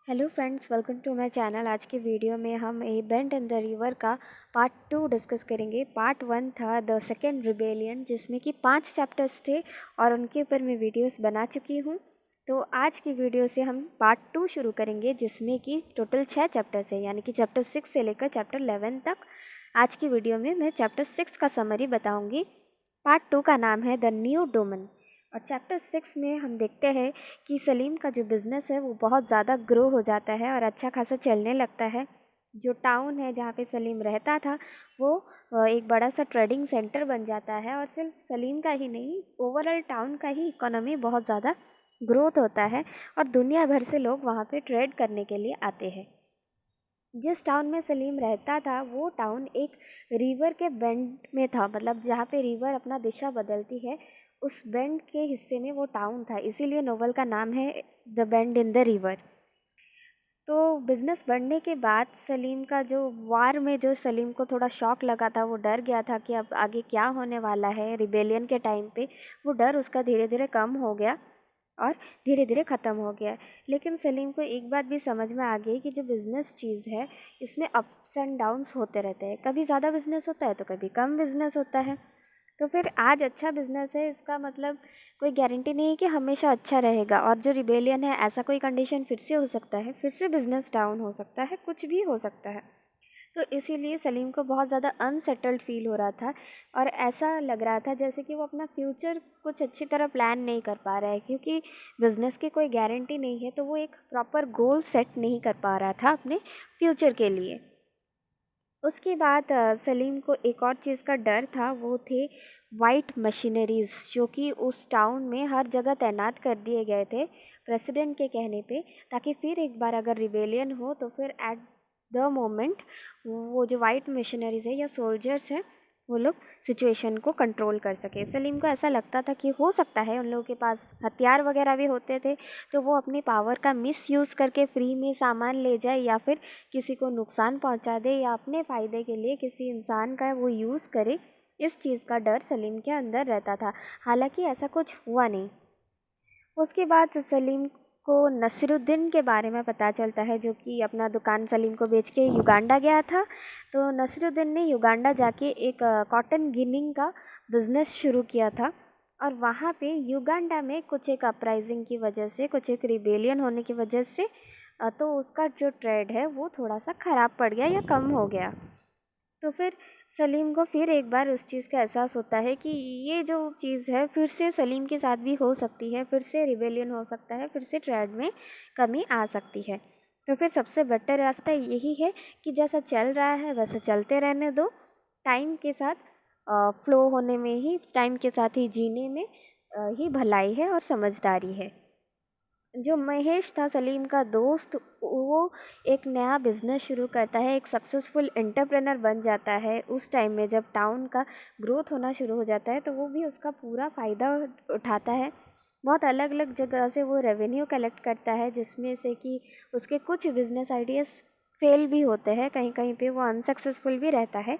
Hello friends, welcome to my channel. आज के video में हम a bend in the river का पार्ट 2 डिस्कस करेंगे। पार्ट 1 था द सेकेंड रिबेलियन, जिसमें कि 5 चैप्टर्स थे और उनके ऊपर मैं वीडियोस बना चुकी हूँ। तो आज की वीडियो से हम पार्ट 2 शुरू करेंगे, जिसमें कि टोटल 6 चैप्टर्स है, यानी कि चैप्टर 6 से लेकर चैप्टर 11 तक। आज की वीडियो में मैं चैप्टर 6 का समरी बताऊँगी। पार्ट 2 का नाम है द न्यू डोमेन। और चैप्टर 6 में हम देखते हैं कि सलीम का जो बिज़नेस है वो बहुत ज़्यादा ग्रो हो जाता है और अच्छा खासा चलने लगता है। जो टाउन है जहाँ पे सलीम रहता था वो एक बड़ा सा ट्रेडिंग सेंटर बन जाता है, और सिर्फ सलीम का ही नहीं, ओवरऑल टाउन का ही इकोनॉमी बहुत ज़्यादा ग्रोथ होता है और दुनिया भर से लोग वहाँ पे ट्रेड करने के लिए आते हैं। जिस टाउन में सलीम रहता था वो टाउन एक रिवर के बेंड में था, मतलब जहाँ पे रिवर अपना दिशा बदलती है उस बेंड के हिस्से में वो टाउन था, इसीलिए नोवेल का नाम है the bend in the river. तो बिज़नेस बढ़ने के बाद सलीम का जो वार में जो सलीम को थोड़ा शॉक लगा था, वो डर गया था कि अब आगे क्या होने वाला है रिबेलियन के टाइम पे, वो डर उसका धीरे धीरे कम हो गया और धीरे धीरे ख़त्म हो गया। लेकिन सलीम को एक बात भी समझ में आ गई कि जो बिज़नेस चीज़ है इसमें अप्स एंड डाउन्स होते रहते हैं, कभी ज़्यादा बिज़नेस होता है तो कभी कम बिज़नेस होता है। तो फिर आज अच्छा बिज़नेस है, इसका मतलब कोई गारंटी नहीं है कि हमेशा अच्छा रहेगा, और जो रिबेलियन है ऐसा कोई कंडीशन फिर से हो सकता है, फिर से बिज़नेस डाउन हो सकता है, कुछ भी हो सकता है। तो इसीलिए सलीम को बहुत ज़्यादा अनसेटल्ड फील हो रहा था और ऐसा लग रहा था जैसे कि वो अपना फ्यूचर कुछ अच्छी तरह प्लान नहीं कर पा रहा है, क्योंकि बिज़नेस की कोई गारंटी नहीं है, तो वो एक प्रॉपर गोल सेट नहीं कर पा रहा था अपने फ्यूचर के लिए। उसके बाद सलीम को एक और चीज़ का डर था, वो थे वाइट मशीनरीज़, जो कि उस टाउन में हर जगह तैनात कर दिए गए थे प्रेसिडेंट के कहने पे, ताकि फिर एक बार अगर रिबेलियन हो तो फिर एट द मोमेंट वो जो वाइट मशीनरीज़ है या सोल्जर्स हैं वो लोग सिचुएशन को कंट्रोल कर सके। सलीम को ऐसा लगता था कि हो सकता है उन लोगों के पास हथियार वगैरह भी होते थे, तो वो अपनी पावर का मिसयूज़ करके फ्री में सामान ले जाए या फिर किसी को नुकसान पहुंचा दे या अपने फ़ायदे के लिए किसी इंसान का वो यूज़ करे। इस चीज़ का डर सलीम के अंदर रहता था, हालांकि ऐसा कुछ हुआ नहीं। उसके बाद सलीम को नसीरुद्दीन के बारे में पता चलता है, जो कि अपना दुकान सलीम को बेच के युगांडा गया था। तो नसीरुद्दीन ने युगांडा जाके एक कॉटन गिनिंग का बिज़नेस शुरू किया था, और वहाँ पे युगांडा में कुछ एक अपराइजिंग की वजह से, कुछ एक रिबेलियन होने की वजह से तो उसका जो ट्रेड है वो थोड़ा सा ख़राब पड़ गया या कम हो गया। तो फिर सलीम को फिर एक बार उस चीज़ का एहसास होता है कि ये जो चीज़ है फिर से सलीम के साथ भी हो सकती है, फिर से रिबेलियन हो सकता है, फिर से ट्रेड में कमी आ सकती है। तो फिर सबसे बेटर रास्ता यही है कि जैसा चल रहा है वैसा चलते रहने दो, टाइम के साथ फ्लो होने में ही, टाइम के साथ ही जीने में ही भलाई है और समझदारी है। जो महेश था सलीम का दोस्त, वो एक नया बिज़नेस शुरू करता है, एक सक्सेसफुल एंटरप्रेनर बन जाता है। उस टाइम में जब टाउन का ग्रोथ होना शुरू हो जाता है तो वो भी उसका पूरा फ़ायदा उठाता है। बहुत अलग अलग जगह से वो रेवेन्यू कलेक्ट करता है, जिसमें से कि उसके कुछ बिज़नेस आइडियाज़ फेल भी होते हैं, कहीं कहीं पे वो अनसक्सेसफुल भी रहता है,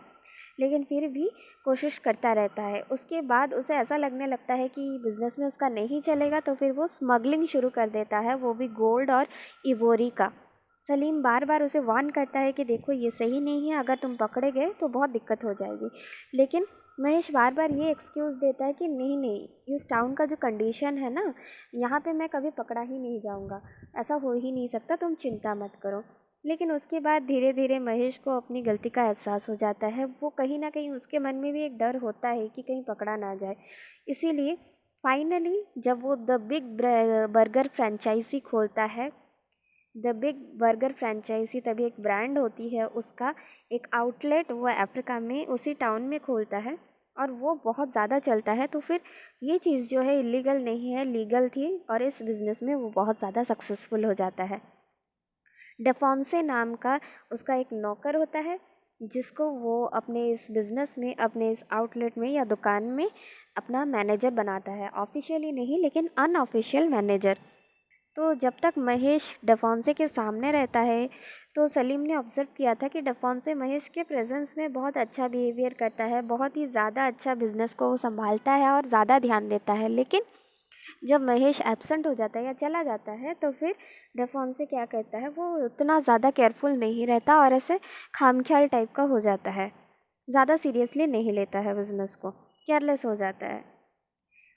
लेकिन फिर भी कोशिश करता रहता है। उसके बाद उसे ऐसा लगने लगता है कि बिज़नेस में उसका नहीं चलेगा, तो फिर वो स्मगलिंग शुरू कर देता है, वो भी गोल्ड और इवोरी का। सलीम बार बार उसे वार्न करता है कि देखो ये सही नहीं है, अगर तुम पकड़े गए तो बहुत दिक्कत हो जाएगी, लेकिन महेश बार बार ये एक्सक्यूज़ देता है कि नहीं नहीं, इस टाउन का जो कंडीशन है ना, यहाँ पे मैं कभी पकड़ा ही नहीं जाऊँगा, ऐसा हो ही नहीं सकता, तुम चिंता मत करो। लेकिन उसके बाद धीरे धीरे महेश को अपनी गलती का एहसास हो जाता है, वो कहीं ना कहीं उसके मन में भी एक डर होता है कि कहीं पकड़ा ना जाए। इसीलिए फाइनली जब वो द बिग बर्गर फ्रेंचाइजी खोलता है, द बिग बर्गर फ्रेंचाइजी तभी एक ब्रांड होती है, उसका एक आउटलेट वो अफ्रीका में उसी टाउन में खोलता है और वो बहुत ज़्यादा चलता है। तो फिर ये चीज़ जो है इलीगल नहीं है, लीगल थी, और इस बिज़नेस में वो बहुत ज़्यादा सक्सेसफुल हो जाता है। डेफोंसे नाम का उसका एक नौकर होता है, जिसको वो अपने इस बिज़नेस में, अपने इस आउटलेट में या दुकान में अपना मैनेजर बनाता है, ऑफिशियली नहीं लेकिन अनऑफिशियल मैनेजर। तो जब तक महेश डेफोंसे के सामने रहता है तो सलीम ने ऑब्ज़र्व किया था कि डेफोंसे महेश के प्रेजेंस में बहुत अच्छा बिहेवियर करता है, बहुत ही ज़्यादा अच्छा बिज़नेस को वो संभालता है और ज़्यादा ध्यान देता है। लेकिन जब महेश एब्सेंट हो जाता है या चला जाता है तो फिर डेफोन्से क्या करता है, वो उतना ज़्यादा केयरफुल नहीं रहता और ऐसे खामख्याल टाइप का हो जाता है, ज़्यादा सीरियसली नहीं लेता है बिज़नेस को, केयरलेस हो जाता है।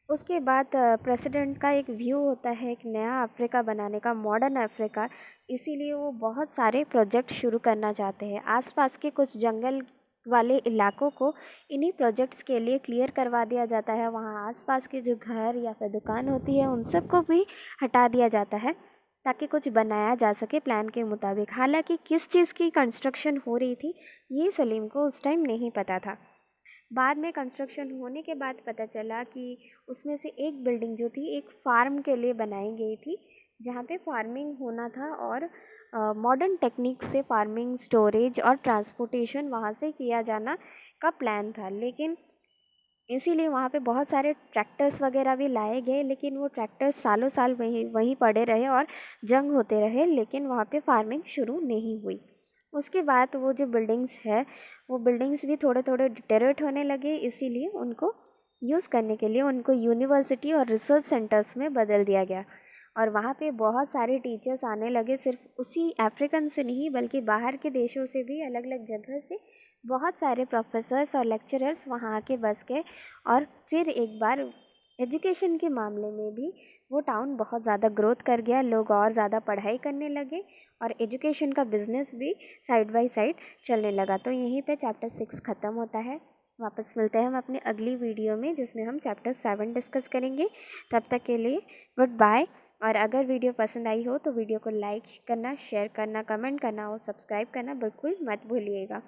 उसके बाद प्रेसिडेंट का एक व्यू होता है एक नया अफ्रीका बनाने का, मॉडर्न अफ्रीका, इसीलिए वो बहुत सारे प्रोजेक्ट शुरू करना चाहते हैं। आसपास के कुछ जंगल वाले इलाकों को इन्हीं प्रोजेक्ट्स के लिए क्लियर करवा दिया जाता है। वहाँ आसपास के जो घर या फिर दुकान होती है उन सबको भी हटा दिया जाता है ताकि कुछ बनाया जा सके प्लान के मुताबिक। हालांकि किस चीज़ की कंस्ट्रक्शन हो रही थी ये सलीम को उस टाइम नहीं पता था। बाद में कंस्ट्रक्शन होने के बाद पता चला कि उसमें से एक बिल्डिंग जो थी एक फार्म के लिए बनाई गई थी, जहाँ पे फार्मिंग होना था और मॉडर्न टेक्निक से फार्मिंग, स्टोरेज और ट्रांसपोर्टेशन वहाँ से किया जाना का प्लान था। लेकिन इसीलिए वहाँ पे बहुत सारे ट्रैक्टर्स वगैरह भी लाए गए, लेकिन वो ट्रैक्टर्स सालों साल वहीं वहीं पड़े रहे और जंग होते रहे, लेकिन वहाँ पे फार्मिंग शुरू नहीं हुई। उसके बाद वो जो बिल्डिंग्स है वो बिल्डिंग्स भी थोड़े थोड़े डिटेरेट होने लगे, इसीलिए उनको यूज़ करने के लिए उनको यूनिवर्सिटी और रिसर्च सेंटर्स में बदल दिया गया। और वहाँ पे बहुत सारे टीचर्स आने लगे, सिर्फ उसी अफ्रीकन से नहीं बल्कि बाहर के देशों से भी, अलग अलग जगह से बहुत सारे प्रोफेसर्स और लेक्चरर्स वहाँ आके बस गए। और फिर एक बार एजुकेशन के मामले में भी वो टाउन बहुत ज़्यादा ग्रोथ कर गया, लोग और ज़्यादा पढ़ाई करने लगे और एजुकेशन का बिज़नेस भी साइड बाय साइड चलने लगा। तो यहीं पे चैप्टर 6 ख़त्म होता है। वापस मिलते हैं हम अपने अगली वीडियो में जिसमें हम चैप्टर 7 डिस्कस करेंगे। तब तक के लिए गुड बाय। और अगर वीडियो पसंद आई हो तो वीडियो को लाइक करना, शेयर करना, कमेंट करना और सब्सक्राइब करना बिल्कुल मत भूलिएगा।